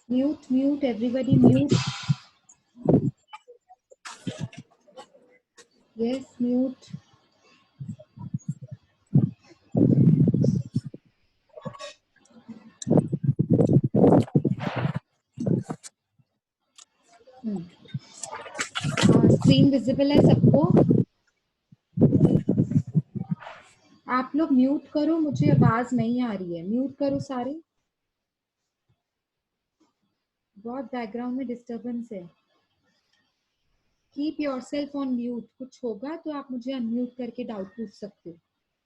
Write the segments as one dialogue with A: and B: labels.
A: Mute, everybody mute. Yes, mute. Screen visible है सबको? आप लोग म्यूट करो, मुझे आवाज नहीं आ रही है। म्यूट करो सारे, बहुत बैकग्राउंड में डिस्टरबेंस है। Keep yourself on mute. कुछ होगा तो आप मुझे अनम्यूट करके डाउट पूछ सकते हो।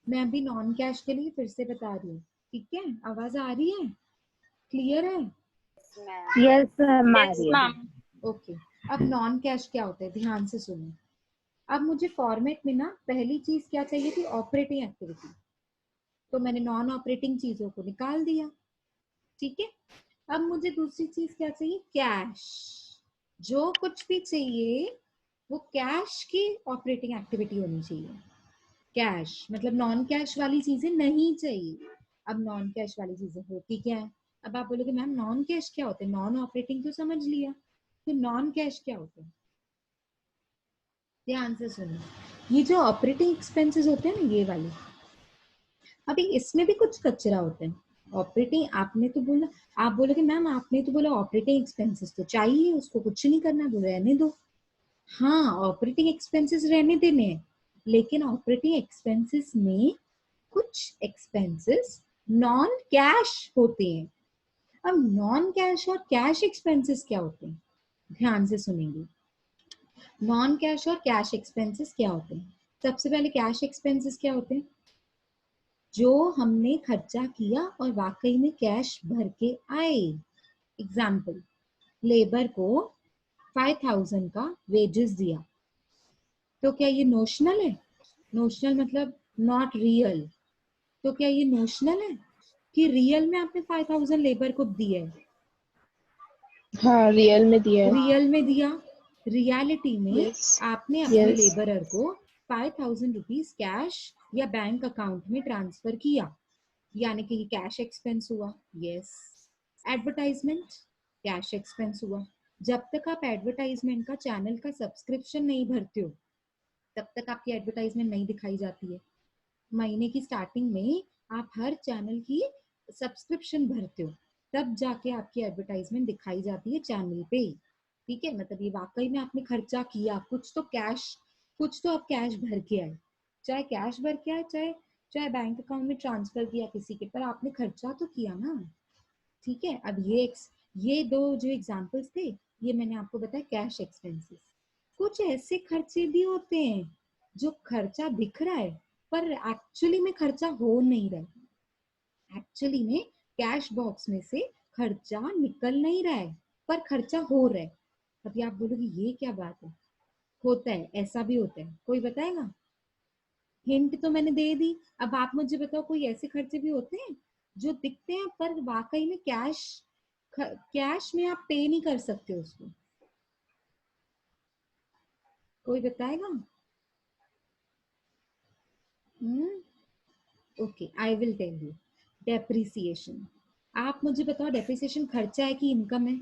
A: मैं अभी नॉन कैश के लिए फिर से बता रही हूँ, ठीक है? आवाज आ रही है? क्लियर है?
B: Yes
C: ma'am.
A: ओके। अब नॉन कैश क्या होता है, ध्यान से सुनो। अब मुझे फॉर्मेट में ना पहली चीज क्या चाहिए थी, ऑपरेटिंग एक्टिविटी। तो मैंने नॉन ऑपरेटिंग चीजों को निकाल दिया, ठीक है? अब मुझे दूसरी चीज क्या चाहिए, कैश। जो कुछ भी चाहिए वो कैश की ऑपरेटिंग एक्टिविटी होनी चाहिए। कैश मतलब नॉन कैश वाली चीजें नहीं चाहिए। अब नॉन कैश वाली चीजें होती क्या है? अब आप बोलोगे मैम नॉन कैश क्या होते हैं? नॉन ऑपरेटिंग तो समझ लिया, तो नॉन कैश क्या होते हैं? ध्यान से सुनो। ये जो ऑपरेटिंग एक्सपेंसेस होते हैं ना, ये वाले, अभी इसमें भी कुछ कचरा होता है। ऑपरेटिंग आपने तो बोला, आप बोलोगे मैम आपने तो बोला ऑपरेटिंग एक्सपेंसेस तो चाहिए, उसको कुछ नहीं करना, तो रहने दो। हाँ, ऑपरेटिंग एक्सपेंसेस रहने देने हैं, लेकिन ऑपरेटिंग एक्सपेंसेस में कुछ एक्सपेंसेस नॉन कैश होते हैं। अब नॉन कैश और कैश एक्सपेंसेस क्या होते हैं, ध्यान से सुनेंगे। नॉन कैश और कैश एक्सपेंसेस क्या होते हैं? सबसे पहले कैश एक्सपेंसेस क्या होते हैं? जो हमने खर्चा किया और वाकई में कैश भर के आए। एग्जाम्पल, लेबर को 5,000 का वेजेस दिया, तो क्या ये नोशनल है? नोशनल मतलब नॉट रियल। तो क्या ये नोशनल है कि रियल में आपने 5,000 लेबर को दिए?
B: हाँ, रियल में दिया है।
A: रियल में दिया। रियलिटी में
B: यस
A: आपने अपने
B: यस
A: लेबरर को 5,000 रुपीज कैश या बैंक अकाउंट में ट्रांसफर किया, यानी कि ये कैश एक्सपेंस हुआ। यस। एडवर्टाइजमेंट कैश एक्सपेंस हुआ। जब तक आप एडवर्टाइजमेंट का चैनल का सब्सक्रिप्शन नहीं भरते हो, तब तक आपकी एडवर्टाइजमेंट नहीं दिखाई जाती है। महीने की स्टार्टिंग में आप हर चैनल की सब्सक्रिप्शन भरते हो, तब जाके आपकी एडवर्टाइजमेंट दिखाई जाती है चैनल पे, ठीक है? मतलब ये वाकई में आपने खर्चा किया, कुछ तो कैश, कुछ तो आप कैश भर के आए, चाहे कैश भर के आए, चाहे चाहे बैंक अकाउंट में ट्रांसफर किया किसी के, पर आपने खर्चा तो किया ना, ठीक है? अब ये दो जो एग्जांपल्स थे, ये मैंने आपको बताया कैश एक्सपेंसेस। कुछ ऐसे खर्चे भी होते हैं जो खर्चा दिख रहा है पर एक्चुअली में खर्चा हो नहीं रहा है। एक्चुअली में कैश बॉक्स में से खर्चा निकल नहीं रहा है, पर खर्चा हो रहा है। अभी आप बोलोगे ये क्या बात है? होता है, ऐसा भी होता है। कोई बताएगा? हिंट तो मैंने दे दी। अब आप मुझे बताओ, कोई ऐसे खर्चे भी होते हैं जो दिखते हैं पर वाकई में कैश में आप पे नहीं कर सकते उसको? कोई बताएगा? Okay, I will tell you. Depreciation. आप मुझे बताओ, डेप्रिसिएशन खर्चा है कि इनकम है?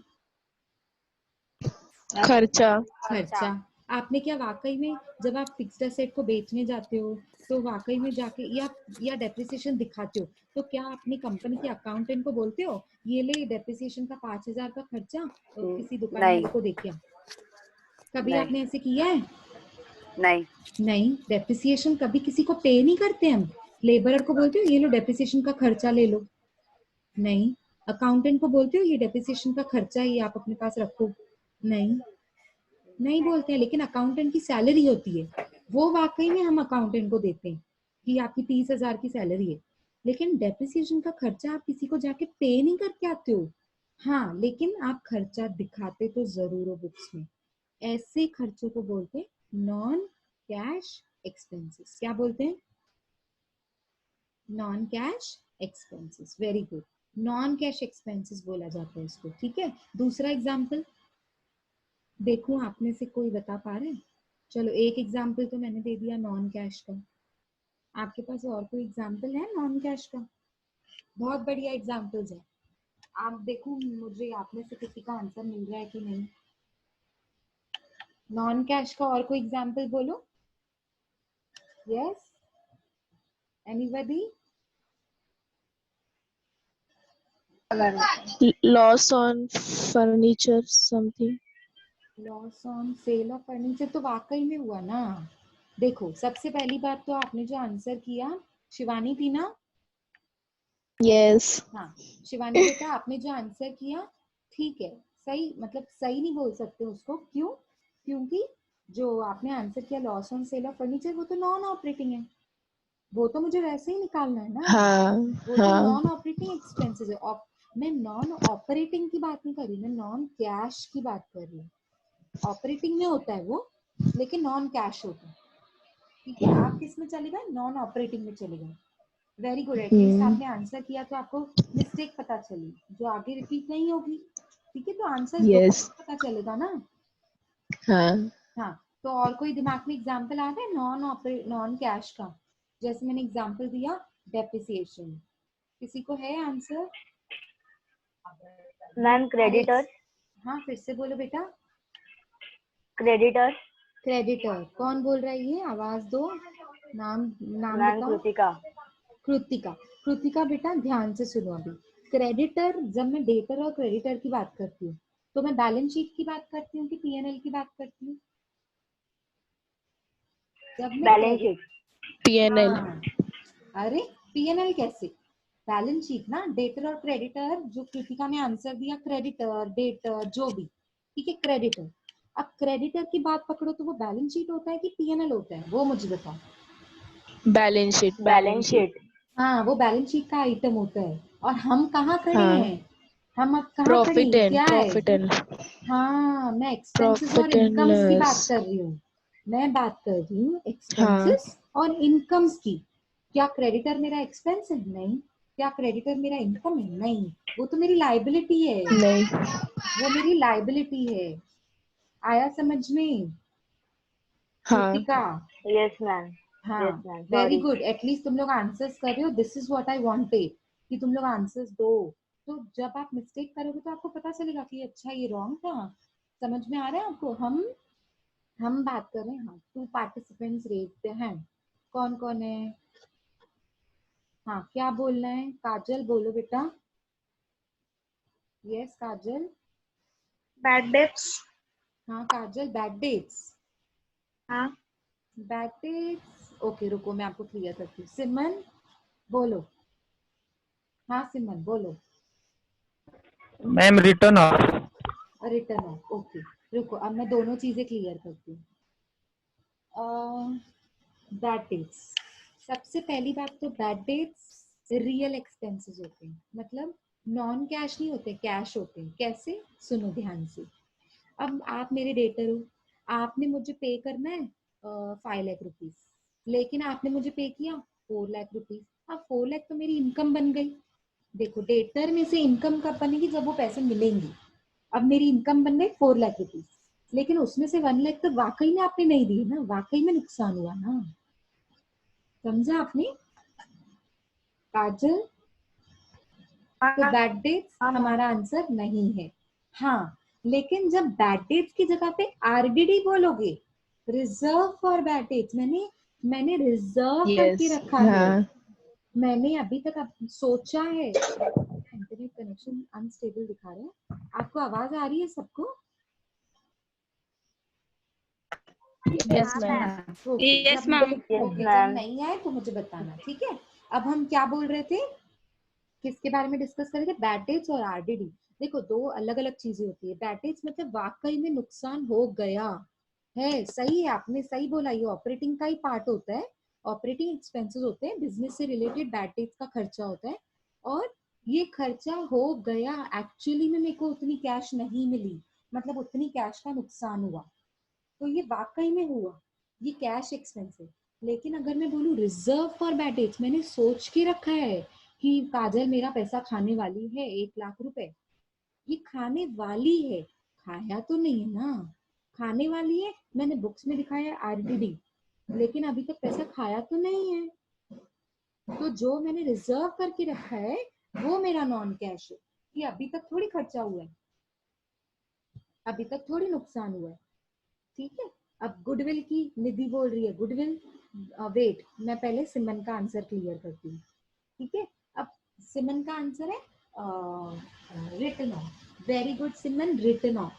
B: खर्चा।
A: खर्चा। आपने क्या वाकई में जब आप फिक्स्ड एसेट को बेचने जाते हो तो वाकई में जाके या डेप्रिसिएशन दिखाते हो, तो क्या अपनी कंपनी के अकाउंटेंट को बोलते हो ये ले डेप्रिसिएशन का 5,000 का खर्चा किसी दुकान
C: नहीं
A: वाले को दे के आ? कभी
C: नहीं
A: आपने ऐसे किया है?
C: नहीं
A: नहीं। डेप्रिसिएशन कभी किसी को पे नहीं करते हम। लेबरर को बोलते हो ये लो डेप्रिसिएशन का खर्चा ले लो? नहीं। अकाउंटेंट को बोलते हो ये डेप्रिसिएशन का खर्चा है, ये आप अपने पास रखो? नहीं, नहीं बोलते हैं। लेकिन अकाउंटेंट की सैलरी होती है, वो वाकई में हम अकाउंटेंट को देते हैं कि आपकी 30,000 की सैलरी है। लेकिन डेप्रिसिएशन का खर्चा आप किसी को जाके पे नहीं करके आते हो। हाँ, लेकिन आप खर्चा दिखाते तो जरूर हो बुक्स में। ऐसे खर्चों को बोलते हैं नॉन कैश एक्सपेंसेस। क्या बोलते हैं? Non cash expenses. Very good, non cash expenses बोला जाता है इसको, ठीक है? दूसरा एग्जाम्पल देखूं आप में से कोई बता पा रहे हैं? चलो, एक एग्जाम्पल तो मैंने दे दिया नॉन कैश का। आपके पास और कोई एग्जाम्पल है नॉन कैश का? बहुत बढ़िया एग्जाम्पल्स है। आप देखो मुझे आप में से किसी का आंसर मिल रहा है कि नहीं। नॉन कैश का और कोई एग्जांपल बोलो। Yes, anybody?
B: Loss on furniture something.
A: Loss on sale of furniture तो वाकई में हुआ ना। देखो सबसे पहली बात तो आपने जो आंसर किया, शिवानी थी ना?
B: Yes.
A: हाँ शिवानी बेटा, आपने जो आंसर किया ठीक है, सही, मतलब सही नहीं बोल सकते उसको, क्यों? क्योंकि जो आपने आंसर किया loss on sale of furniture, वो तो नॉन ऑपरेटिंग है, वो तो मुझे वैसे ही निकालना है ना,
B: हाँ
A: वो तो
B: हाँ
A: नॉन ऑपरेटिंग एक्सपेंसेस है। मैं नॉन ऑपरेटिंग की बात नहीं कर रही, मैं नॉन कैश की बात कर रही हूँ। ऑपरेटिंग में होता है वो, लेकिन नॉन कैश होता है। ठीक है, आप किस में चले गए? नॉन ऑपरेटिंग में चले गए। वेरी गुड, एटलीस्ट आपने आंसर किया तो आपको मिस्टेक पता चली, जो आगे रिपीट नहीं होगी। ठीक है, तो आंसर दो
B: yes
A: पता चलेगा ना।
B: हाँ
A: हाँ, तो और कोई दिमाग में एग्जांपल आ गया नॉन कैश का? जैसे मैंने एग्जांपल दिया डेप्रिसिएशन, किसी को है आंसर?
C: Ma'am creditor.
A: हाँ फिर से बोलो बेटा।
C: क्रेडिटर।
A: क्रेडिटर, कौन बोल रहा है ये? आवाज दो, नाम नाम
C: मैम
A: बताओ।
C: कृतिका।
A: कृतिका। कृतिका बेटा ध्यान से सुनो अभी। क्रेडिटर, जब मैं डेटर और क्रेडिटर की बात करती हूँ तो मैं बैलेंस शीट की बात करती हूँ कि पीएनएल की बात करती हूँ? जब मैं
C: बैलेंस
A: क्रेडिट,
C: शीट।
B: PNL.
A: हाँ, अरे पीएनएल कैसे? बैलेंस शीट ना। डेटर और क्रेडिटर, जो कृतिका ने आंसर दिया, क्रेडिटर डेटर जो भी, ठीक है, क्रेडिटर। अब क्रेडिटर की बात पकड़ो तो वो बैलेंस शीट होता है कि पीएनएल होता है, वो मुझे बताओ।
B: Balance sheet.
C: Balance
B: Balance sheet.
C: Sheet.
A: हाँ, वो बैलेंस शीट का आइटम होता है। और हम कहाँ खड़े
B: हाँ.
A: हैं? हम अब कहाँ खड़े
B: Profit
A: हैं,
B: and
A: क्या है?
B: profit and
A: हाँ, मैं एक्सपेंसेस और
B: profit and
A: इनकम्स की बात
B: loss.
A: कर रही हूँ। मैं बात कर रही हूँ
B: हाँ.
A: एक्सपेंसेस और इनकम्स की। क्या क्रेडिटर मेरा एक्सपेंस है? नहीं। क्या क्रेडिटर मेरा इनकम है? नहीं। वो तो मेरी लाइबिलिटी है,
B: नहीं.
A: वो मेरी लाइबिलिटी है। आया समझ में?
B: हाँ.
A: Kritika,
C: yes ma'am.
A: हाँ,
C: yes ma'am
A: very
C: sorry.
A: Good, at least तुम लोग आंसर्स कर रहे हो, this is what I wanted, कि तुम लोग आंसर्स दो। तो जब आप मिस्टेक करोगे तो आपको पता चलेगा कि अच्छा ये रॉन्ग था। समझ में आ रहा है आपको? हम बात कर रहे हैं। हाँ, 2 पार्टिसिपेंट्स रेज द हैंड। कौन कौन है? हाँ, क्या बोलना है? काजल बोलो बेटा। यस काजल।
D: Bad debts.
A: हाँ काजल, बैड डेट्स।
D: हाँ।
A: बैड डेट्स, ओके रुको मैं आपको क्लियर करती हूँ। सिमन बोलो। हाँ सिमन बोलो।
E: Ma'am return off.
A: Written of, okay. रुको अब मैं दोनों चीजें क्लियर करती हूँ। बैड डेट्स, सबसे पहली बात तो बैड डेट्स रियल एक्सपेंसेस होते हैं, मतलब नॉन कैश नहीं होते, कैश होते हैं। कैसे? सुनो ध्यान से। अब आप मेरे डेटर हो, आपने मुझे पे करना है 5 लाख रुपीज, लेकिन आपने मुझे पे किया 4 लाख रुपीज। अब 4 लाख तो मेरी इनकम बन गई। देखो डेटर में से इनकम कब बनेगी? जब वो पैसे मिलेंगे। अब मेरी इनकम बन गई 4 लाख रुपीज, लेकिन उसमें से 1 लाख तो वाकई में आपने नहीं दिए ना, वाकई में नुकसान हुआ ना। समझा आपने काजल? तो
D: हाँ
A: बैड डेट्स
D: हाँ मैम।
A: हमारा आंसर नहीं है। हाँ, लेकिन जब बैड डेट्स की जगह पे आरडीडी बोलोगे, रिजर्व फॉर बैड डेट्स, मैंने रिजर्व करके
B: Yes.
A: रखा है।
B: हाँ.
A: मैंने अभी तक सोचा है। इंटरनेट कनेक्शन अनस्टेबल दिखा रहा है। आपको आवाज आ रही है सबको?
B: Yes,
C: हाँ
B: ma'am.
C: Ma'am.
A: Okay,
D: yes ma'am.
C: Yes
A: okay जब
C: मैम।
A: नहीं आए तो मुझे बताना, ठीक है। अब हम क्या बोल रहे थे, किसके बारे में डिस्कस कर रहे थे? बैड डेट्स और आरडीडी। देखो दो अलग अलग चीजें होती है। बैड डेट्स मतलब वाकई में नुकसान हो गया है, सही है, आपने सही बोला, ये ऑपरेटिंग का ही पार्ट होता है। ऑपरेटिंग एक्सपेंसेस होते हैं, बिजनेस से रिलेटेड बैड डेट्स का खर्चा होता है। और ये खर्चा हो गया, एक्चुअली में मेरे को उतनी कैश नहीं मिली, मतलब उतनी कैश का नुकसान हुआ, तो ये वाकई में हुआ, ये कैश एक्सपेंस है। लेकिन अगर मैं बोलूँ रिजर्व फॉर बैड डेट्स, मैंने सोच के रखा है कि काजल मेरा पैसा खाने वाली है 1 लाख रुपए, ये खाने वाली है, खाया तो नहीं है ना, खाने वाली है। मैंने बुक्स में दिखाया है आरडीडी, लेकिन अभी तक पैसा खाया तो नहीं है। तो जो मैंने रिजर्व करके रखा है वो मेरा नॉन कैश है। कि अभी तक थोड़ी खर्चा हुआ है, अभी तक थोड़ी नुकसान हुआ है, ठीक है। अब गुडविल की निधि बोल रही है गुडविल, वेट मैं पहले सिमन का आंसर क्लियर करती हूँ, ठीक है। अब सिमन का आंसर है written off. Very good Simon, written off.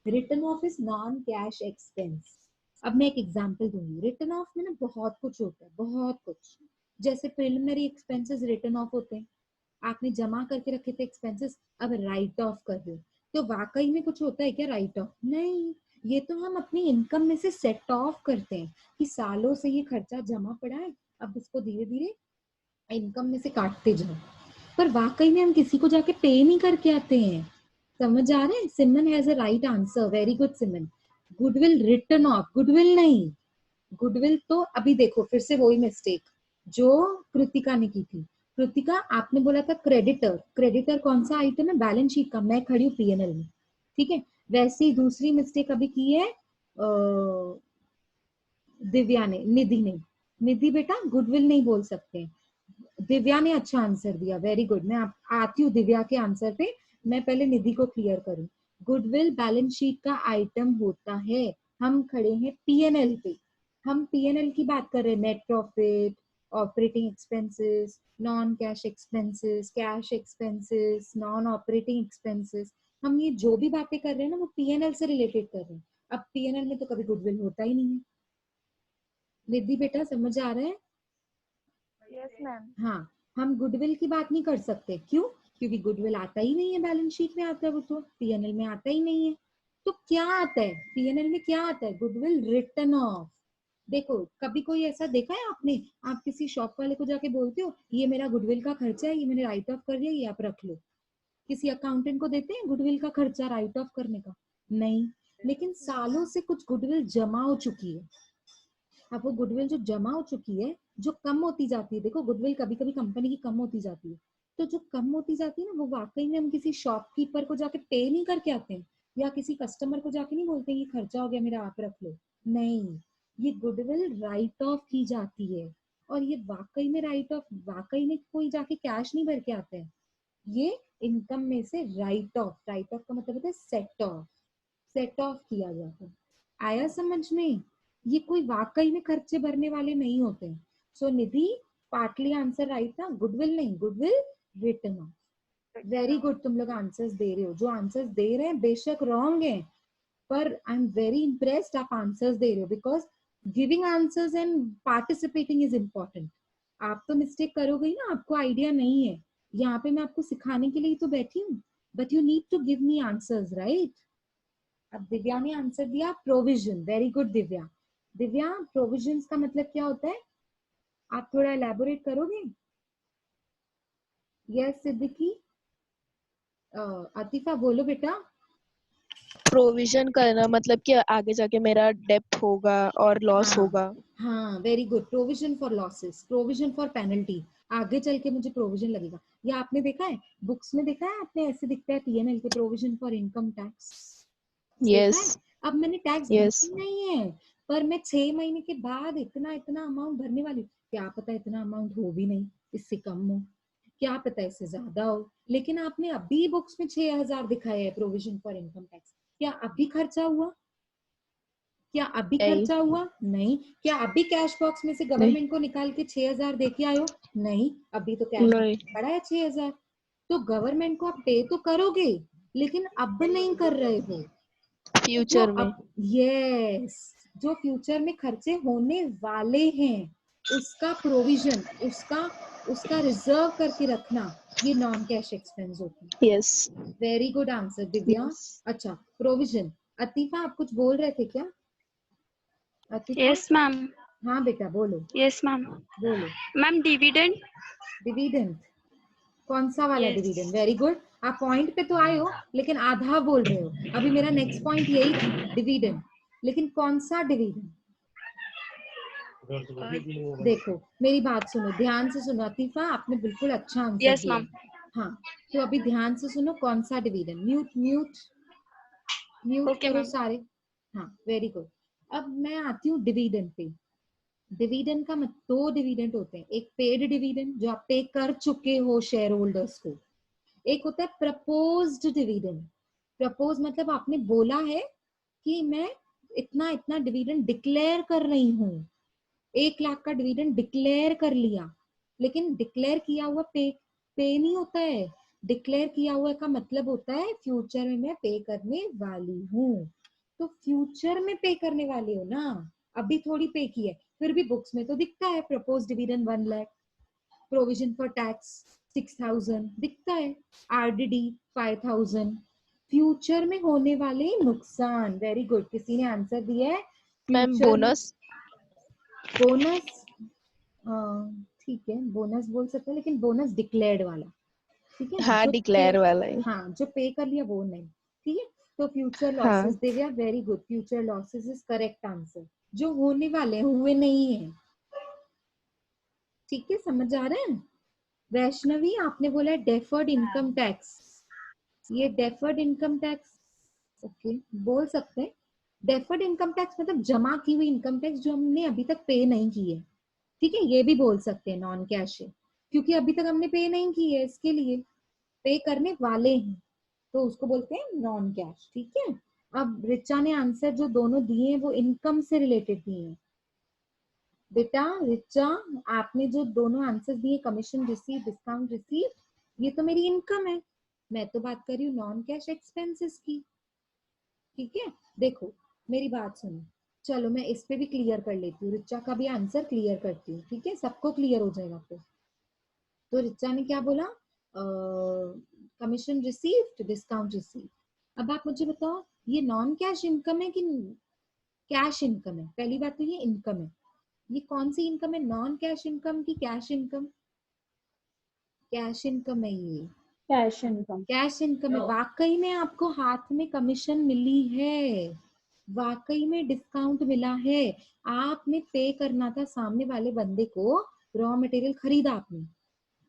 A: Written off is non cash expense. अब मैं एक एग्जांपल दूंगी। रिटर्न ऑफ में ना बहुत कुछ होता है, बहुत कुछ। जैसे प्रिलिमिनरी एक्सपेंसेस रिटर्न ऑफ होते हैं, आपने जमा करके रखे थे एक्सपेंसेस, अब राइट ऑफ कर रहे हो, तो वाकई में कुछ होता है क्या राइट ऑफ? नहीं, ये तो हम अपनी इनकम में से सेट ऑफ करते हैं कि सालों से ये खर्चा जमा पड़ा है, अब इसको धीरे धीरे इनकम में से काटते जाओ। पर वाकई में हम किसी को जाके पे नहीं करके आते हैं। समझ आ रहा है? Simon has a right answer, very good Simon. Goodwill written off, goodwill नहीं। गुडविल तो अभी देखो फिर से वही मिस्टेक जो कृतिका ने की थी। कृतिका आपने बोला था क्रेडिटर, क्रेडिटर कौन सा आइटम है बैलेंस शीट का? मैं खड़ी हूँ पीएनएल में, ठीक है। वैसे ही दूसरी मिस्टेक अभी की है दिव्या ने, निधि ने। निधि बेटा गुडविल नहीं बोल सकते। दिव्या ने अच्छा आंसर दिया, वेरी गुड। मैं आती हूँ दिव्या के आंसर पे, मैं पहले निधि को क्लियर करूं। गुडविल बैलेंस शीट का आइटम होता है। हम खड़े हैं पीएनएल पे, हम पीएनएल की बात कर रहे हैं। Net profit, operating expenses, non cash expenses, cash expenses, non operating expenses, हम ये जो भी बातें कर रहे हैं ना वो पीएनएल से रिलेटेड कर रहे हैं। अब पीएनएल में तो कभी गुडविल होता ही नहीं है। निधि बेटा समझ आ रहा है?
D: Yes ma'am.
A: हाँ, हम गुडविल की बात नहीं कर सकते, क्यों? क्योंकि गुडविल आता ही नहीं है बैलेंस शीट में, आता है वो तो पीएनएल में आता ही नहीं है। तो क्या आता है पीएनएल में? क्या आता है? Goodwill written of. देखो कभी कोई ऐसा देखा है आपने, आप किसी शॉप वाले को जाके बोलते हो ये मेरा गुडविल का खर्चा है, ये मैंने राइट ऑफ कर दिया, ये आप रख लो। किसी अकाउंटेंट को देते हैं गुडविल का खर्चा राइट ऑफ करने का? नहीं। लेकिन सालों से कुछ गुडविल जमा हो चुकी है। अब वो गुडविल जो जमा हो चुकी है, जो कम होती जाती है, देखो गुडविल कभी कभी कंपनी की कम होती जाती है, तो जो कम होती जाती है ना वो वाकई में हम किसी शॉपकीपर को जाके पे नहीं करके आते हैं, या किसी कस्टमर को जाके नहीं बोलते ये खर्चा हो गया मेरा आप रख लो। नहीं, ये गुडविल राइट ऑफ की जाती है। और ये वाकई में राइट ऑफ, वाकई में कोई जाके कैश नहीं भर के आता है, ये इनकम में से राइट ऑफ। राइट ऑफ का मतलब होता है सेट ऑफ, सेट ऑफ किया जाता है। आया समझ में? ये कोई वाकई में खर्चे भरने वाले नहीं होते। सो निधि पार्टली आंसर राइट था, गुडविल नहीं, goodwill written off. Very good, तुम लोग आंसर्स दे रहे हो। जो आंसर्स दे रहे हैं बेशक रॉन्ग है, पर आई एम वेरी इम्प्रेस्ड आप आंसर्स दे रहे हो, because giving answers and participating is important. आप तो मिस्टेक करोगे ही ना, आपको आइडिया नहीं है, यहाँ पे मैं आपको सिखाने के लिए तो बैठी हूँ, but you need to give me answers, right? अब दिव्या ने आंसर दिया provision, very good Divya. Divya provisions का मतलब क्या होता है, आप थोड़ा एलैबोरेट करोगे? यस सिद्दीकी, अतीफा बोलो बेटा।
B: प्रोविजन करना मतलब कि आगे जाके मेरा डेप्थ होगा और लॉस
A: हाँ
B: होगा।
A: हाँ, very good. Provision for losses, provision for penalty, आगे चल के मुझे प्रोविजन लगेगा। या आपने देखा है बुक्स में, देखा है आपने, ऐसे दिखता है पीएनएल के प्रोविजन फॉर इनकम टैक्स, देखा है?
B: यस
A: अब मैंने टैक्स
B: यस।
A: भरना नहीं है, पर मैं 6 महीने के बाद इतना इतना अमाउंट भरने वाली हूँ। क्या पता इतना अमाउंट हो भी नहीं, इससे कम हो, क्या पता इससे ज्यादा हो, लेकिन आपने अभी बुक्स में 6,000 दिखाया है प्रोविजन फॉर इनकम टैक्स। क्या अभी खर्चा हुआ? क्या अभी
B: नहीं
A: खर्चा हुआ? नहीं। क्या अभी कैश बॉक्स में से
B: नहीं
A: गवर्नमेंट को निकाल के 6,000 दे के आयो? नहीं, अभी तो कैश
B: नहीं।
A: पड़ा है 6,000। तो गवर्नमेंट को आप पे तो करोगे, लेकिन अब नहीं कर रहे हो। तो जो
B: फ्यूचर में।
A: अब, यस, जो फ्यूचर में खर्चे होने वाले हैं उसका प्रोविजन, उसका उसका रिजर्व करके रखना, ये नॉन कैश एक्सपेंस होती है।
B: Yes
A: very good answer Divya.
B: Yes.
A: अच्छा, प्रोविजन। अतीफा आप कुछ बोल रहे थे क्या? अतीफा,
D: यस मैम।
A: हाँ बेटा बोलो,
D: यस मैम।
A: बोलो।
D: Ma'am dividend.
A: डिविडेंड, कौन सा वाला
D: यस।
A: डिविडेंड? वेरी गुड, आप पॉइंट पे तो आए हो लेकिन आधा बोल रहे हो। अभी मेरा नेक्स्ट पॉइंट यही था, डिविडेंड, लेकिन कौन सा डिविडेंड? देखो मेरी बात सुनो, ध्यान से सुनो अतीफा, आपने बिल्कुल अच्छा आंसर
D: यस
A: दिया
D: मैम।
A: है। हाँ, तो अभी ध्यान से सुनो, कौन सा dividend? Mute mute mute
D: okay
A: करो
D: मैम।
A: सारे। हाँ, वेरी गुड। अब मैं आती हूँ डिविडेंड पे। डिविडेंड का दो डिविडेंड होते हैं, एक पेड डिविडेंड जो आप पे कर चुके हो शेयर होल्डर्स को, एक होता है प्रपोज्ड डिविडेंड। प्रपोज मतलब आपने बोला है कि मैं इतना इतना डिविडेंड डिक्लेयर कर रही हूँ, 1 लाख का डिविडेंड डिक्लेयर कर लिया, लेकिन डिक्लेयर किया हुआ पे नहीं होता है। डिक्लेयर किया हुआ का मतलब होता है फ्यूचर में मैं पे करने वाली हूँ। तो फ्यूचर में पे करने वाली हो ना, अभी थोड़ी पे की है, फिर भी बुक्स में तो दिखता है propose dividend 1 lakh, provision for tax 6,000 दिखता है, आरडीडी 5,000। फ्यूचर में होने वाले नुकसान, वेरी गुड, किसी ने आंसर दिया है।
B: Ma'am
A: future
B: bonus.
A: बोनस, ठीक है बोनस बोल सकते हैं, लेकिन बोनस डिक्लेयर्ड वाला, ठीक है,
B: हाँ
A: जो पे,
B: डिक्लेयर वाला है।
A: हाँ जो पे कर लिया वो नहीं, ठीक है। तो फ्यूचर
B: हाँ
A: losses, Divya very good, future losses is correct answer, जो होने वाले हैं, हुए नहीं है, ठीक है, समझ आ रहा है। वैष्णवी आपने बोला डेफर्ड इनकम टैक्स, ये डेफर्ड इनकम टैक्स, ओके बोल सकते हैं। डेफर्ड इनकम टैक्स मतलब जमा की हुई इनकम टैक्स जो हमने अभी तक पे नहीं की है, ठीक है, ये भी बोल सकते हैं नॉन कैश है, क्योंकि अभी तक हमने पे नहीं की है, इसके लिए पे करने वाले हैं, तो उसको बोलते हैं नॉन कैश, ठीक है। अब रिचा ने आंसर जो दोनों दिए हैं वो इनकम से रिलेटेड दिए हैं। बेटा रिचा, आपने जो दोनों आंसर दिए, कमीशन रिसीव, डिस्काउंट रिसीव, ये तो मेरी इनकम है, मैं तो बात कर रही हूँ नॉन कैश एक्सपेंसेस की, ठीक है। देखो मेरी बात सुनो, चलो मैं इस पे भी क्लियर कर लेती हूँ, रिचा का भी आंसर क्लियर करती हूँ, ठीक है, सबको क्लियर हो जाएगा फिर। तो रिचा ने क्या बोला, कमीशन रिसीव्ड, डिस्काउंट रिसीव। अब आप मुझे बताओ ये नॉन कैश इनकम है कि कैश इनकम है। पहली बात तो ये इनकम है, ये कौन सी इनकम है, नॉन कैश इनकम की कैश इनकम, कैश इनकम है ये,
E: कैश इनकम।
A: कैश इनकम है। वाकई में आपको हाथ में कमीशन मिली है, वाकई में डिस्काउंट मिला है, आपने पे करना था सामने वाले बंदे को, रॉ मटेरियल खरीदा आपने,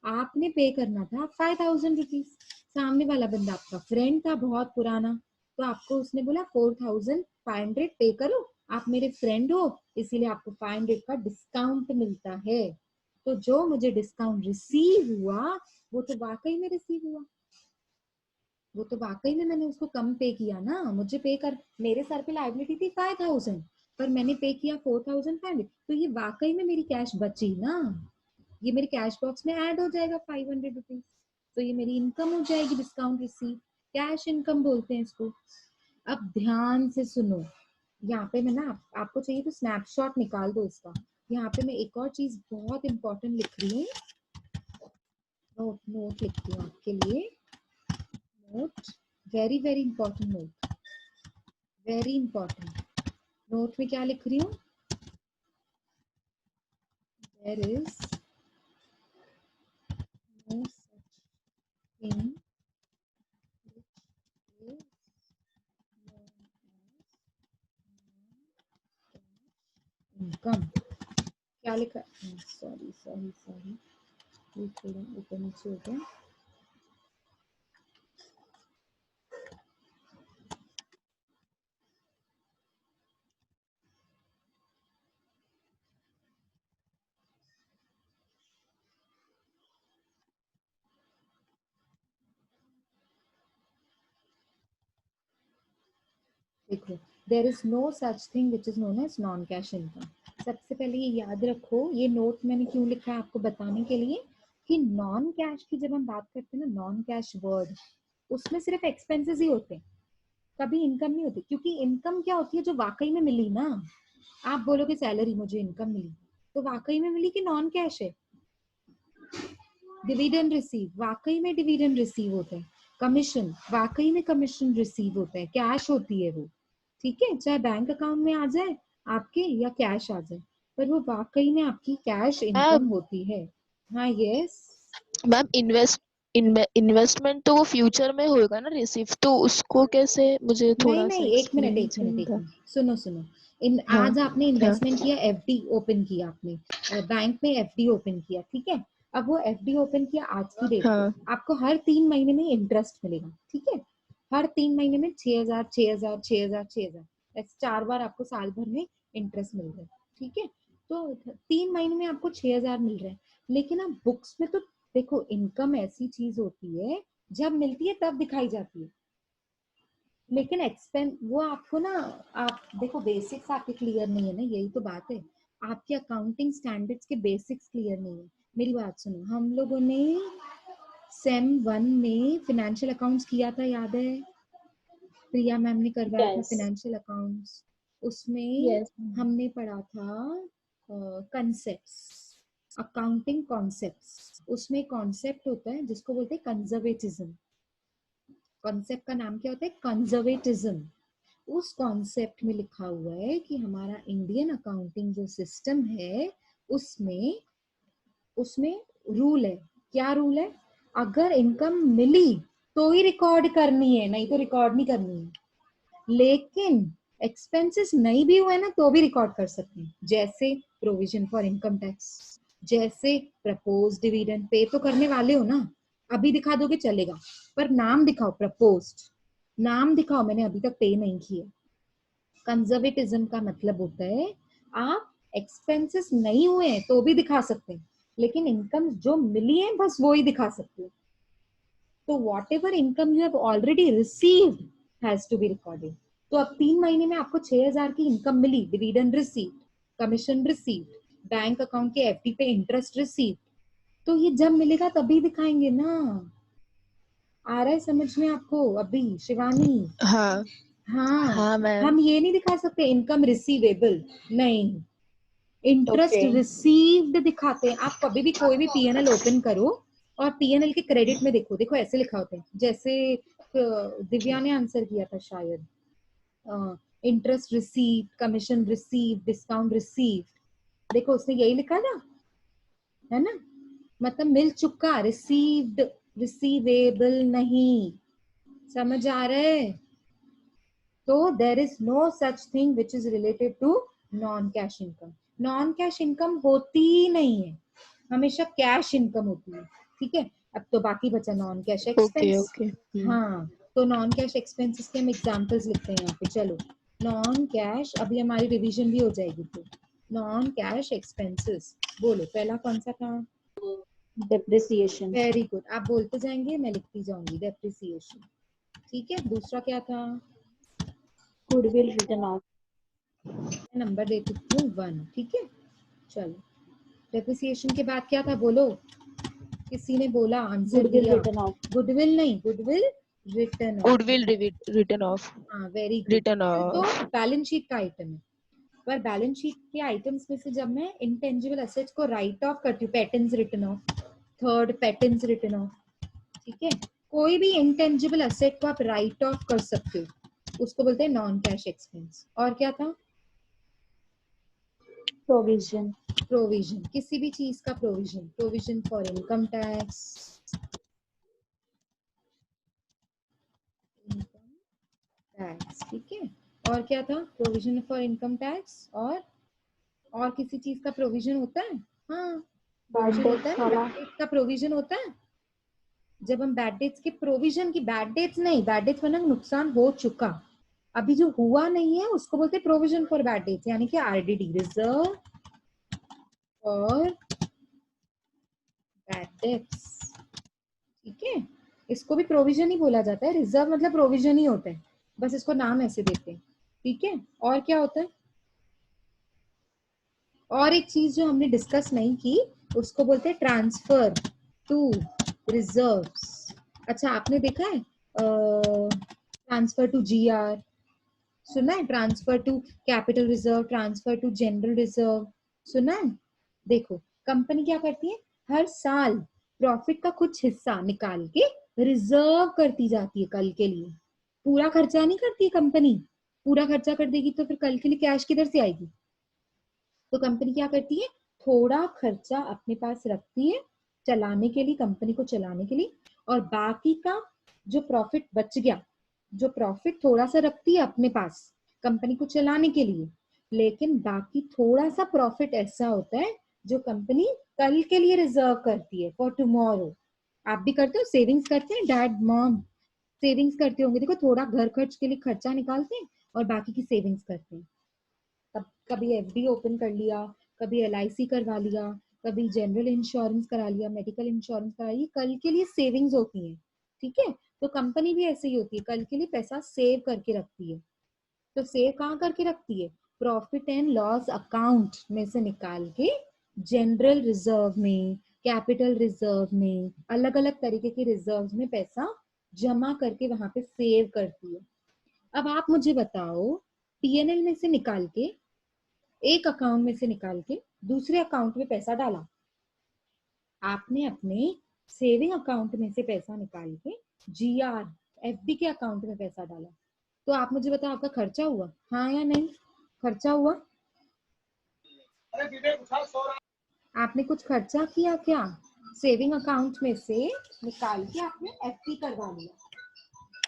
A: आपने पे करना था 5,000 रुपीज, सामने वाला बंदा आपका फ्रेंड था बहुत पुराना, तो आपको उसने बोला 4,500 पे करो, आप मेरे फ्रेंड हो इसीलिए आपको 500 का डिस्काउंट मिलता है। तो जो मुझे डिस्काउंट रिसीव हुआ वो तो वाकई में रिसीव हुआ, वो तो वाकई में मैंने उसको कम पे किया ना, मुझे पे कर, मेरे सर पे लायबिलिटी थी 5,000 पर मैंने पे किया 4,500, तो ये वाकई में मेरी कैश बची ना, ये मेरे कैश बॉक्स में ऐड हो जाएगा 500 रुपीज, तो ये मेरी इनकम हो जाएगी, डिस्काउंट रिसीव, कैश इनकम बोलते हैं इसको। अब ध्यान से सुनो, यहाँ पे मैं ना आपको चाहिए तो स्नैपशॉट निकाल दो इसका, यहाँ पे मैं एक और चीज बहुत इंपॉर्टेंट लिख रही हूँ, नोट नोट लिखती हूँ आपके लिए, note, very very important note, very important note में क्या लिख रही हूँ, there is no such thing income, क्या लिखा, सॉरी सॉरी सॉरी, ये थोड़ा ऊपर नीचे हो गया, देखो, there is no such thing which is known as non cash income. सबसे पहले ये याद रखो, ये नोट मैंने क्यों लिखा है आपको बताने के लिए, कि नॉन कैश की जब हम बात करते हैं ना, नॉन कैश वर्ड, उसमें सिर्फ एक्सपेंसेस ही होते हैं, कभी इनकम नहीं होती, क्योंकि इनकम क्या होती है जो वाकई में मिली ना, आप बोलोगे सैलरी मुझे इनकम मिली, तो वाकई में मिली कि नॉन कैश है। डिविडेंड रिसीव, वाकई में डिविडेंड रिसीव होता है। कमीशन, वाकई में कमीशन रिसीव होता है, कैश होती है वो, ठीक है, चाहे बैंक अकाउंट में आ जाए आपके या कैश आ जाए, पर वो वाकई में आपकी कैश इनकम होती है। हाँ यस
B: मैम इन्वेस्टमेंट तो वो फ्यूचर में होगा ना रिसीव, तो उसको कैसे, मुझे
A: नहीं
B: थोड़ा सा
A: नहीं, एक मिनट
B: एक्सप्लेन
A: एक मिनट
B: चाहिए
A: एक
B: था।
A: मिनट, सुनो सुनो, इन
B: हाँ
A: आज आपने
B: हाँ
A: इन्वेस्टमेंट किया, एफडी ओपन किया आपने, बैंक में एफडी ओपन किया, ठीक है, अब वो एफडी ओपन किया आज की डेट पे,
B: हाँ
A: आपको हर 3 महीने में इंटरेस्ट मिलेगा, ठीक है, हर 3 महीने में 6,000 6,000 6,000 6,000, ऐसे 4 बार आपको साल भर में इंटरेस्ट मिल रहा है, ठीक है, तो 3 महीने में आपको 6,000 मिल रहा है, लेकिन अब बुक्स में तो देखो इनकम ऐसी चीज होती है जब मिलती है तब दिखाई जाती है। लेकिन एक्सपेंस वो आपको ना, आप देखो बेसिक्स आपके क्लियर नहीं है ना, यही तो बात है, आपके अकाउंटिंग स्टैंडर्ड्स के बेसिक्स क्लियर नहीं है। मेरी बात सुनो, हम लोगों ने सेम 1 में फाइनेंशियल अकाउंट्स किया था, याद है? प्रिया मैम ने करवाया था
C: Yes.
A: Financial accounts. उसमें
B: Yes.
A: हमने पढ़ा था कॉन्सेप्ट्स, अकाउंटिंग कॉन्सेप्ट्स। उसमें कॉन्सेप्ट होता है जिसको बोलते हैं कंजर्वेटिज्म। कॉन्सेप्ट का नाम क्या होता है? कंजर्वेटिज्म। उस कॉन्सेप्ट में लिखा हुआ है कि हमारा इंडियन अकाउंटिंग जो सिस्टम है उसमें उसमें रूल है। क्या रूल है? अगर इनकम मिली तो ही रिकॉर्ड करनी है, नहीं तो रिकॉर्ड नहीं करनी है। लेकिन एक्सपेंसेस नहीं भी हुए ना तो भी रिकॉर्ड कर सकते हैं, जैसे प्रोविजन फॉर इनकम टैक्स, जैसे प्रपोज डिविडेंड। पे तो करने वाले हो ना, अभी दिखा दोगे चलेगा, पर नाम दिखाओ, प्रपोज्ड नाम दिखाओ, मैंने अभी तक पे नहीं किया। कंजर्वेटिज्म का मतलब होता है आप एक्सपेंसेस नहीं हुए हैं तो भी दिखा सकते हैं, लेकिन इनकम जो मिली है बस वो ही दिखा सकते हो। तो whatever income you have already received has to be recorded. तो अब 3 महीने में आपको 6,000 की इनकम मिली, dividend received, commission received, bank account के एफडी पे इंटरेस्ट रिसीव्ड, तो ये जब मिलेगा तभी दिखाएंगे ना। आ रहा है समझ में आपको अभी शिवानी?
B: हाँ
A: हाँ,
B: हाँ मैम।
A: हम ये नहीं दिखा सकते इनकम रिसीवेबल, नहीं, इंटरेस्ट
C: Okay.
A: रिसीव्ड दिखाते हैं। आप कभी भी कोई भी पीएनएल ओपन करो और पीएनएल के क्रेडिट में देखो, देखो ऐसे लिखा होता है, जैसे दिव्या ने आंसर किया था शायद, interest receive, commission receive, discount receive, देखो उसने यही लिखा था, है ना? मतलब मिल चुका, रिसीव्ड, रिसीवेबल नहीं। समझ आ रहा है? तो there is no such thing which is related to non cash income. Non cash income होती ही नहीं है, हमेशा कैश इनकम होती है। ठीक है, अब तो बाकी बचा non cash
B: okay
A: expense.
B: Okay.
A: हाँ, तो नॉन कैश एक्सपेंसेस के हम एग्जांपल्स लिखते हैं यहाँ पे। चलो, नॉन कैश, अभी हमारी रिवीजन भी हो जाएगी। तो नॉन कैश एक्सपेंसेस, बोलो पहला कौन सा था?
C: Depreciation.
A: वेरी गुड, आप बोलते जाएंगे मैं लिखती जाऊंगी, डेप्रिसिएशन। ठीक है, दूसरा क्या था?
C: Goodwill written off.
A: नंबर दे देती हूँ 1। ठीक है, चलो, डेप्रिसिएशन के बाद क्या था बोलो? किसी ने बोला, आंसर
C: Goodwill
A: दिया?
C: written off.
A: गुडविल नहीं, goodwill written off.
B: Goodwill written of.
A: हाँ वेरी गुड,
B: रिटर्न
A: तो
B: ऑफ।
A: बैलेंस शीट का आइटम है। पर बैलेंस शीट के आइटम्स में से जब मैं इंटेंजिबल एसेट्स को राइट ऑफ करती हूँ, patterns return of, third patterns return of. ठीक है, कोई भी इंटेंजिबल एसेट को आप राइट ऑफ कर सकते हो, उसको बोलते हैं नॉन कैश एक्सपेंस। और क्या था?
C: Provision.
A: प्रोविजन, किसी भी चीज का provision, provision for income tax, income tax. ठीक है, और क्या था? प्रोविजन फॉर इनकम टैक्स, और किसी चीज का प्रोविजन होता है? हाँ,
C: Bad
A: प्रोविजन होता है
C: debts
A: ना,
C: वाला.
A: बैड डेट्स का प्रोविजन होता है। जब हम बैड डेट्स के प्रोविजन की, बैड डेट्स नहीं, बैड डेट्स मतलब नुकसान हो चुका, अभी जो हुआ नहीं है उसको बोलते हैं प्रोविजन फॉर बैड डेट्स, यानी कि RDD, reserve for bad debts. ठीक है, इसको भी प्रोविजन ही बोला जाता है, रिजर्व मतलब प्रोविजन ही होता है, बस इसको नाम ऐसे देते हैं। ठीक है, और क्या होता है? और एक चीज जो हमने डिस्कस नहीं की उसको बोलते हैं ट्रांसफर टू रिजर्व्स। अच्छा, आपने देखा है ट्रांसफर टू जीआर? सुना है? Transfer to capital reserve, transfer to general reserve, सुना है? देखो, कंपनी क्या करती है, हर साल प्रॉफिट का कुछ हिस्सा निकाल के रिजर्व करती जाती है कल के लिए। पूरा खर्चा नहीं करती है कंपनी, पूरा खर्चा कर देगी तो फिर कल के लिए कैश किधर से आएगी? तो कंपनी क्या करती है, थोड़ा खर्चा अपने पास रखती है चलाने के लिए, कंपनी को चलाने के लिए, और बाकी का जो प्रॉफिट बच गया, जो प्रॉफिट थोड़ा सा रखती है अपने पास कंपनी को चलाने के लिए, लेकिन बाकी थोड़ा सा प्रॉफिट ऐसा होता है जो कंपनी कल के लिए रिजर्व करती है, फॉर टुमारो। आप भी करते हो, सेविंग्स करते हैं, डैड मॉम सेविंग्स करते होंगे, देखो थोड़ा घर खर्च के लिए खर्चा निकालते हैं और बाकी की सेविंग्स करते हैं। तब कभी एफडी ओपन कर लिया, कभी एलआईसी करवा लिया, कभी जनरल इंश्योरेंस करा लिया, मेडिकल इंश्योरेंस करा लिया, कल के लिए सेविंग्स होती हैं। ठीक है, तो कंपनी भी ऐसे ही होती है, कल के लिए पैसा सेव करके रखती है। तो सेव कहाँ करके रखती है? प्रॉफिट एंड लॉस अकाउंट में से निकाल के जनरल रिजर्व में, कैपिटल रिजर्व में, अलग अलग तरीके के रिजर्व में पैसा जमा करके वहां पे सेव करती है। अब आप मुझे बताओ, पीएनएल में से निकाल के, एक अकाउंट में से निकाल के दूसरे अकाउंट में पैसा डाला, आपने अपने सेविंग अकाउंट में से पैसा निकाल के जीआर एफडी के अकाउंट में पैसा डाला, तो आप मुझे बताओ आपका खर्चा हुआ? हाँ या नहीं? खर्चा हुआ? आपने कुछ खर्चा किया क्या? सेविंग अकाउंट में से निकाल के आपने एफडी करवा लिया,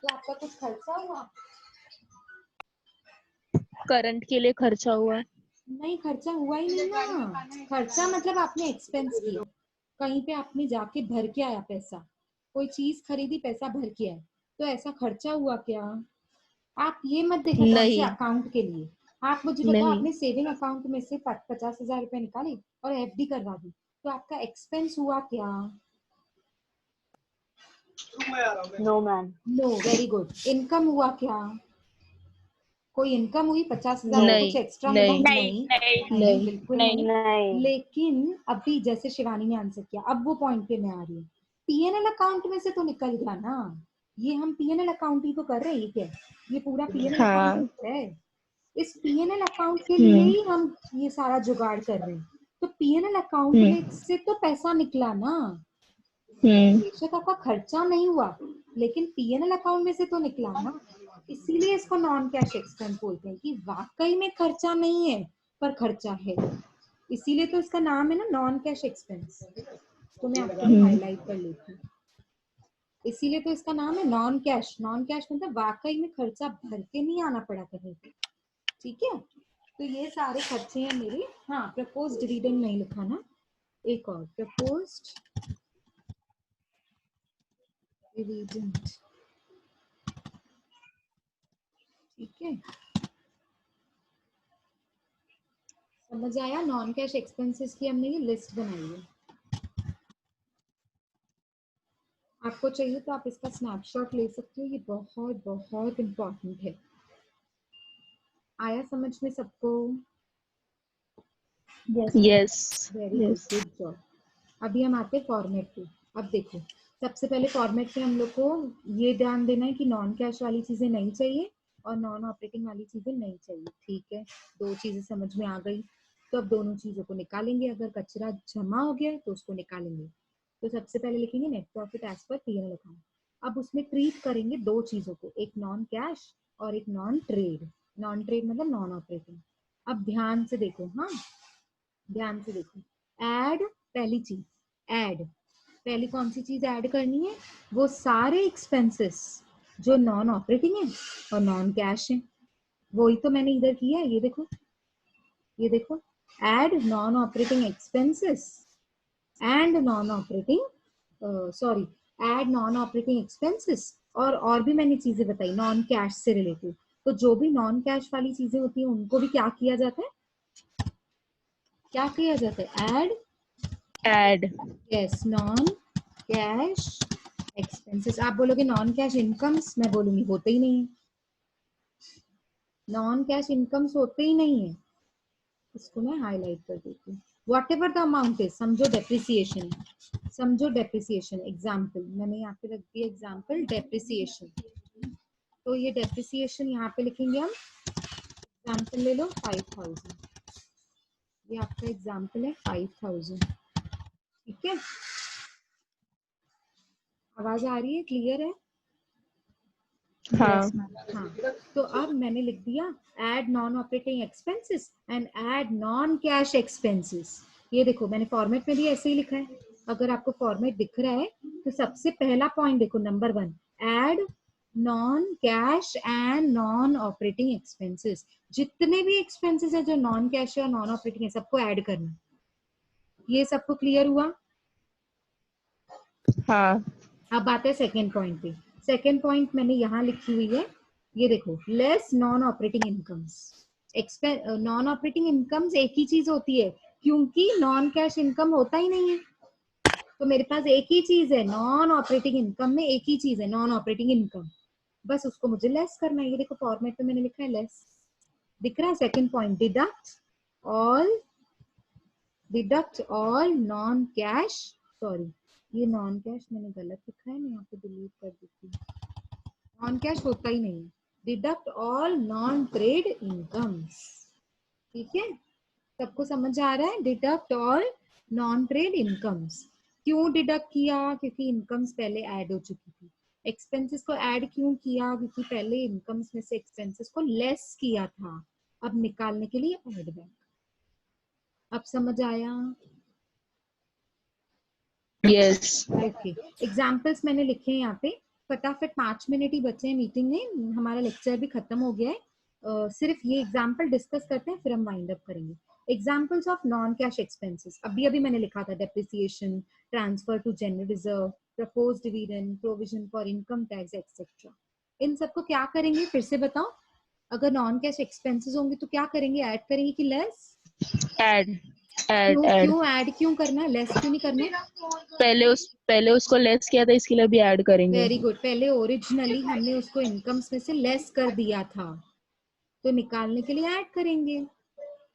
A: तो आपका कुछ खर्चा हुआ?
B: करंट के लिए खर्चा हुआ।
A: नहीं, खर्चा हुआ ही नहीं ना। खर्चा मतलब आपने एक्सपेंस किया, कहीं पे आपने जाके भर के आया पैसा, कोई चीज खरीदी पैसा भर के आया, तो ऐसा खर्चा हुआ क्या? आप ये मत देखो कौन से
B: नहीं।
A: अकाउंट के लिए, आप मुझे बताओ
B: नहीं।
A: आपने सेविंग अकाउंट में से 50,000 रुपए निकाले और एफडी करवा दी, तो आपका एक्सपेंस हुआ क्या?
C: No ma'am.
A: No, very good. Income हुआ क्या? कोई इनकम हुई? 50,000
B: नहीं।
A: कुछ एक्स्ट्रा मिला?
B: नहीं।
A: नहीं,
D: नहीं
B: नहीं।
A: बिल्कुल
D: नहीं।
A: नहीं। लेकिन अभी जैसे शिवानी ने आंसर किया, अब वो पॉइंट पे मैं आ रही हूँ, पीएनएल अकाउंट में से तो निकल गया ना, ये हम पीएनएल अकाउंट ही तो कर रहे हैं, क्या ये पूरा पीएनएल
B: हाँ।
A: अकाउंट है, इस पीएनएल अकाउंट के लिए ही हम ये सारा जुगाड़ कर रहे हैं, तो पीएनएल अकाउंट में से तो पैसा निकला ना, बेशक आपका खर्चा नहीं हुआ, लेकिन पीएनएल अकाउंट में से तो निकला ना, इसीलिए इसको नॉन कैश एक्सपेंस बोलते हैं कि वाकई में खर्चा नहीं है पर खर्चा है, इसीलिए तो इसका नाम है ना नॉन कैश एक्सपेंस। तो मैं आपके लिए हाईलाइट कर लेती हूँ, इसीलिए तो इसका नाम है नॉन कैश। नॉन कैश मतलब वाकई में खर्चा भर के नहीं आना पड़ा कहीं पे, ठीक है। तो ये सारे खर्चे हैं मेरे। हाँ, प्रपोज्ड डिविडेंड नहीं लिखा ना, एक और प्रपोज्ड डिविडेंड, ठीक है। समझ आया? नॉन कैश एक्सपेंसेस की हमने ये लिस्ट बनाई है, आपको चाहिए तो आप इसका स्नैपशॉट ले सकते हो, ये बहुत बहुत इम्पोर्टेंट है। आया समझ में सबको?
B: Yes.
A: Very good, good job. अभी हम आते हैं फॉर्मेट पे। अब देखो, सबसे पहले फॉर्मेट में हम लोग को ये ध्यान देना है कि नॉन कैश वाली चीजें नहीं चाहिए और नॉन ऑपरेटिंग वाली चीजें नहीं चाहिए, ठीक है। दो चीजें समझ में आ गई, तो अब दोनों चीजों को निकालेंगे, अगर कचरा जमा हो गया तो उसको निकालेंगे। तो सबसे पहले लिखेंगे net profit as per PNL account. अब उसमें ट्रीट करेंगे दो चीजों को, एक नॉन कैश और एक नॉन ट्रेड। नॉन ट्रेड मतलब नॉन ऑपरेटिंग। अब ध्यान से देखो, हाँ ध्यान से देखो, ऐड पहली चीज, ऐड पहली कौन सी चीज ऐड करनी है? वो सारे एक्सपेंसेस जो नॉन ऑपरेटिंग है और नॉन कैश है, वही तो मैंने इधर किया है, ये देखो, ये देखो, add non operating expenses and non operating, sorry, add non operating expenses, और भी मैंने चीजें बताई नॉन कैश से रिलेटेड। तो जो भी नॉन कैश वाली चीजें होती है उनको भी क्या किया जाता है? क्या किया जाता है?
B: Add.
A: Yes, non cash expenses. आप बोलोगे नॉन कैश इनकम्स, मैं बोलूंगी होते ही नहीं है, नॉन कैश इनकम्स होते ही नहीं है। इसको मैं हाईलाइट कर देती हूँ। What ever the amount is, समझो डेप्रिसिएशन, समझो डेप्रिसिएशन। एग्जाम्पल मैंने यहाँ पे रख दिया, एग्जाम्पल डेप्रिसिएशन, तो ये डेप्रिसिएशन यहाँ पे लिखेंगे हम। एग्जाम्पल ले लो 5,000, ये आपका एग्जाम्पल है 5,000, ठीक है। आवाज आ रही है? क्लियर है?
B: हाँ।
A: हाँ, तो अब मैंने लिख दिया add non operating expenses and add non cash expenses. ये देखो मैंने फॉर्मेट में भी ऐसे ही लिखा है, अगर आपको फॉर्मेट दिख रहा है तो सबसे पहला पॉइंट देखो, number 1, add non cash and non operating expenses. जितने भी एक्सपेंसेस है जो नॉन कैश है और नॉन ऑपरेटिंग है, सबको ऐड करना। ये सबको क्लियर हुआ?
B: हाँ।
A: अब आते हैं सेकेंड पॉइंट पे। सेकेंड पॉइंट मैंने यहाँ लिखी हुई है, ये देखो, less non operating incomes. Non operating incomes एक ही चीज होती है, क्योंकि नॉन कैश इनकम होता ही नहीं है, तो मेरे पास एक ही चीज है, नॉन ऑपरेटिंग इनकम में एक ही चीज है, नॉन ऑपरेटिंग इनकम, बस उसको मुझे लेस करना है। ये देखो फॉर्मेट में मैंने लिखा है लेस, दिख रहा है। Second point, deduct all non cash, sorry ये नॉन कैश मैंने गलत लिखा है, मैं यहाँ पे डिलीट कर देती हूँ, नॉन कैश होता ही नहीं है। Deduct all non trade incomes, ठीक है, सबको समझ आ रहा है? Deduct all non trade incomes. क्यों डिडक्ट किया? क्योंकि इनकम्स पहले ऐड हो चुकी थी। एक्सपेंसेस को ऐड क्यों किया? क्योंकि पहले इनकम्स में से एक्सपेंसेस को लेस किया था, अब निकालने के लिए ऐड बैक। अब समझ आया?
B: यस।
A: ओके, एग्जाम्पल्स मैंने लिखे हैं यहाँ पे, फटाफट 5 मिनट ही बचे हैं मीटिंग में, हमारा लेक्चर भी खत्म हो गया है। सिर्फ ये एग्जाम्पल डिस्कस करते हैं, फिर हम वाइंड अप करेंगे। Examples of non cash expenses, अभी अभी मैंने लिखा था, depreciation, transfer to general reserve, proposed dividend, provision for income tax etcetera. इन सबको क्या करेंगे फिर से बताओ? अगर नॉन कैश एक्सपेंसेस होंगे तो क्या करेंगे? ऐड करेंगे कि लेस?
B: ऐड ऐड
A: क्यों
B: ऐड
A: क्यों ऐड क्यों करना है, लेस क्यों नहीं करना?
B: पहले उसको लेस किया था, इसके लिए भी ऐड करेंगे।
A: वेरी गुड, पहले ओरिजिनली हमने उसको इनकम्स में से लेस कर दिया था, तो निकालने के लिए ऐड करेंगे,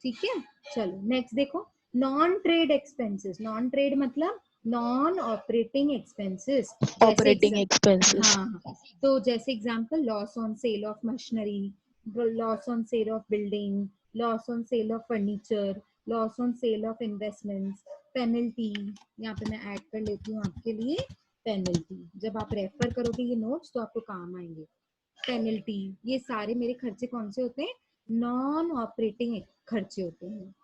A: ठीक है। चलो नेक्स्ट देखो, non trade expenses. Non trade मतलब नॉन ऑपरेटिंग एक्सपेंसेस, जैसे
B: ऑपरेटिंग एक्सपेंसेस।
A: हाँ, तो जैसे example, loss on sale of machinery, loss on sale of building, loss on sale of furniture, loss on sale of investments, penalty. यहाँ पे मैं add कर लेती हूँ आपके लिए पेनल्टी, जब आप रेफर करोगे ये नोट्स तो आपको काम आएंगे। पेनल्टी, ये सारे मेरे खर्चे कौन से होते हैं? नॉन ऑपरेटिंग खर्चे होते हैं,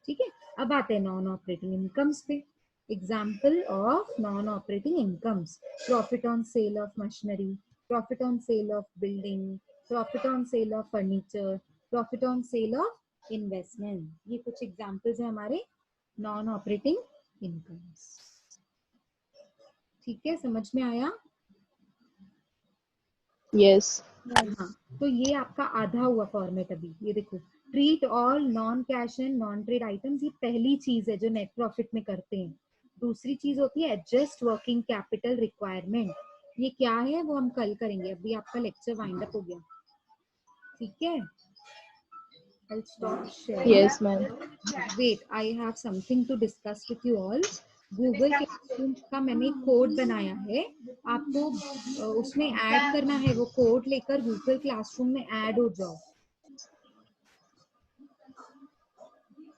A: ठीक है। अब आते हैं नॉन ऑपरेटिंग इनकम्स पे। Example of non operating incomes, profit on sale of machinery, profit on sale of building, profit on sale of furniture, profit on sale of investment. ये कुछ एग्जाम्पल्स हैं हमारे नॉन ऑपरेटिंग इनकम्स, ठीक है, समझ में आया?
B: यस।
A: हाँ, तो ये आपका आधा हुआ फॉर्मेट। अभी ये देखो, treat all non cash and non trade items, ये पहली चीज है जो नेट प्रॉफिट में करते हैं। दूसरी चीज होती है एडजस्ट वर्किंग कैपिटल रिक्वायरमेंट, ये क्या है वो हम कल करेंगे, अभी आपका लेक्चर वाइंड अप हो गया, ठीक है। I'll stop sharing.
B: Yes ma'am.
A: Wait, I have something to discuss with you all. Google classroom का मैंने कोड बनाया है, आपको उसमें ऐड करना है, वो कोड लेकर गूगल क्लासरूम में ऐड हो जाओ।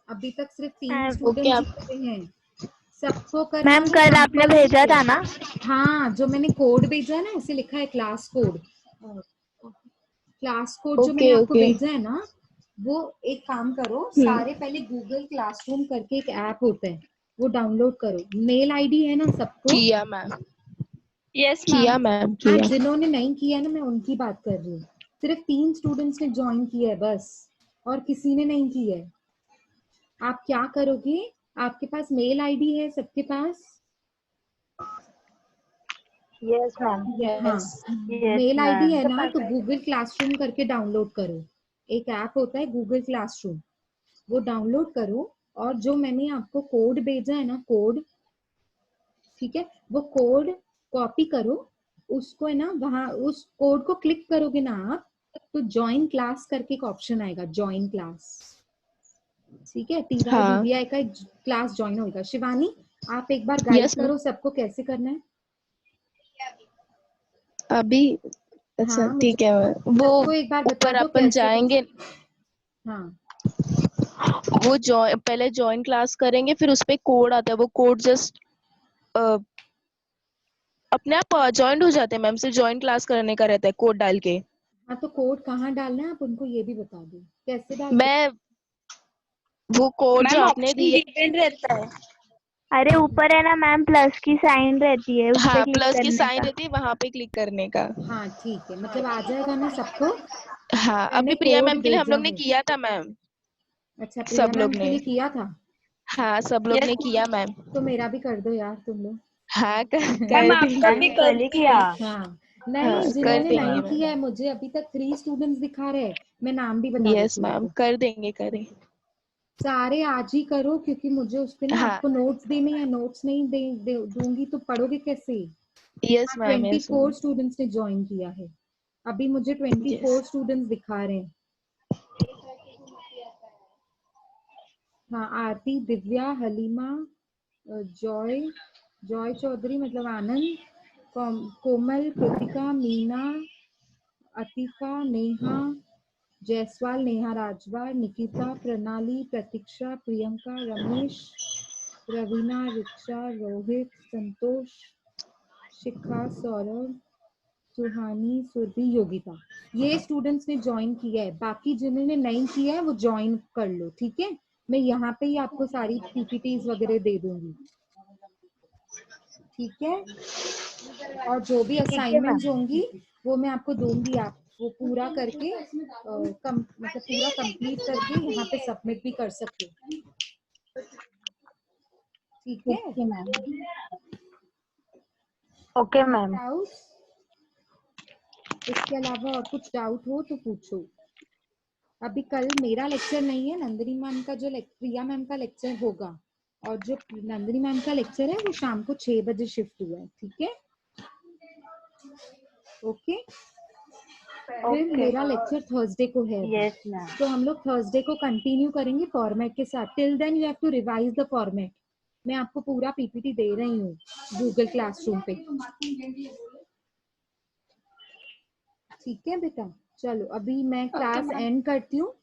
A: अभी तक सिर्फ 3
D: ओके
A: स्टूडेंट्स
B: आप
A: ही हैं, सबको करना
D: मैम
A: है
D: कल आपने
A: compulsory
D: भेजा था
A: है।
D: ना?
A: हाँ, जो मैंने कोड भेजा है ना, ऐसे लिखा है क्लास कोड, क्लास कोड जो मैंने
B: ओके
A: आपको
B: ओके।
A: भेजा है ना, वो एक काम करो, सारे पहले गूगल क्लासरूम करके एक ऐप होता है, वो डाउनलोड करो। मेल आईडी है ना सबको?
B: किया मैम।
D: यस
B: किया
D: मैम।
B: मैम
A: हाँ,
B: किया।
A: जिन्होंने नहीं किया ना, मैं उनकी बात कर रही हूँ। सिर्फ 3 स्टूडेंट्स ने ज्वाइन किया है बस, और किसी ने नहीं किया है। आप क्या करोगे, आपके पास मेल आईडी है सबके पास?
C: Yes, ma'am.
A: हाँ,
B: यस।
C: Yes,
A: मेल आईडी है
C: ma'am.
A: ना, तो गूगल क्लासरूम करके डाउनलोड करो। एक ऐप होता है गूगल क्लासरूम, वो डाउनलोड करो, और जो मैंने आपको कोड भेजा है ना, कोड, ठीक है, वो कोड कॉपी करो, उसको है ना, वहां उस कोड को क्लिक करोगे ना आप, तो ज्वाइन क्लास करके एक ऑप्शन आएगा, ज्वाइन क्लास, ठीक है।
B: हाँ।
A: TYVVI का क्लास ज्वाइन होगा। शिवानी, आप एक बार गाइड
B: यस मैम।
A: करो सबको कैसे करना है।
B: अभी अच्छा
A: हाँ, मुझे
B: ठीक है मैम। वो
A: सबको एक बार बता
B: ऊपर
A: दो
B: अपन
A: कैसे
B: जाएंगे,
A: कैसे। हाँ,
B: वो पहले ज्वाइन क्लास करेंगे, फिर उस पे कोड आता है, वो कोड जस्ट अपने आप ज्वाइन हो जाते हैं मैम, सिर्फ ज्वाइन क्लास करने का रहता है कोड डाल के।
A: हाँ, तो कोड कहाँ डालना है आप उनको ये भी बता दो, कैसे डाल सकते।
B: मैं वो कोड जो
D: मैम
B: आपने
D: ऑप्शन
B: दिए,
D: डिपेंड रहता है। अरे ऊपर है ना मैम, प्लस की साइन रहती है, उस पे
B: हाँ
D: क्लिक
B: प्लस की
D: करने
B: साइन
D: का।
B: रहती है, वहां पे क्लिक करने का।
A: हाँ ठीक है, मतलब आ जाएगा ना सबको।
B: हाँ
A: मैंने
B: अभी प्रिया
A: कोड
B: मैम के लिए हम
A: भेजा
B: लोग ने
A: है।
B: किया था मैम।
A: अच्छा, प्रिया
B: सब
A: मैम
B: लोग
A: के
B: ने,
A: लिए किया था?
B: हाँ सब लोग
D: यस
B: ने किया मैम।
A: तो मेरा भी कर दो यार तुम लोग।
B: हाँ
D: मैम,
B: कर
D: आपका
B: देंगे।
D: भी
C: मैंने
D: कर
C: कल ही किया।
D: देंगे।
A: हाँ,
B: हाँ
A: नहीं,
B: कर
A: जिन्होंने
B: देंगे
A: नहीं
B: मैम।
A: किया है, मुझे अभी तक 3 स्टूडेंट्स दिखा रहे हैं, मैं नाम भी बता
B: यस
A: देती हूँ
B: मैम
A: आपको।
B: कर देंगे करें।
A: सारे आज ही करो क्योंकि मुझे उस पे ना
B: हाँ
A: आपको नोट्स देने हैं, नोट्स नहीं दूंगी तो पढ़ोगे कैसे?
B: यस मैम, यस
A: 24 स्टूडेंट्स ने ज्वाइन किया है, अभी मुझे 24
B: यस।
A: स्टूडेंट्स दिखा रहे हैं। हाँ, आरती, दिव्या, हलीमा, जॉय, जॉय चौधरी मतलब आनंद, कोमल, कृतिका, मीना, अतिका, नेहा, जायसवाल, नेहा राजवार, निकिता, प्रणाली, प्रतीक्षा, प्रियंका, रमेश, रवीना, रिक्षा, रोहित, संतोष, शिखा, सौरभ, सुहानी, सुरभि, योगिता, ये स्टूडेंट्स ने ज्वाइन किया है। बाकी जिन्होंने नहीं किया है वो ज्वाइन कर लो, ठीक है? मैं यहाँ पे ही आपको सारी पीपीटीज वगैरह दे दूंगी, ठीक है? और जो भी
C: ठीक है मैम।
A: असाइनमेंट्स होंगी वो मैं आपको दूंगी, आप वो पूरा करके मतलब पूरा कंप्लीट करके यहाँ पे सबमिट भी कर सकते हो, ठीक
C: ठीक
A: है?
C: है मैम। Okay ma'am.
A: डाउट? इसके अलावा और कुछ डाउट हो तो पूछो। अभी कल मेरा लेक्चर नहीं है, नंदिनी मैम का जो प्रिया मैम का लेक्चर होगा, और जो नंदिनी मैम का लेक्चर है वो शाम को 6 बजे शिफ्ट हुआ है, ठीक है? ओके। फिर
C: ओके।
A: मेरा लेक्चर थर्सडे को है अभी।
C: Yes ma'am.
A: तो हम लोग थर्सडे को कंटिन्यू करेंगे फॉर्मेट के साथ। Till then you have to revise the format. मैं आपको पूरा पीपीटी दे रही हूँ गूगल क्लासरूम पे, ठीक है बेटा? चलो अभी मैं
C: ओके
A: क्लास
C: मैम।
A: एंड करती हूँ।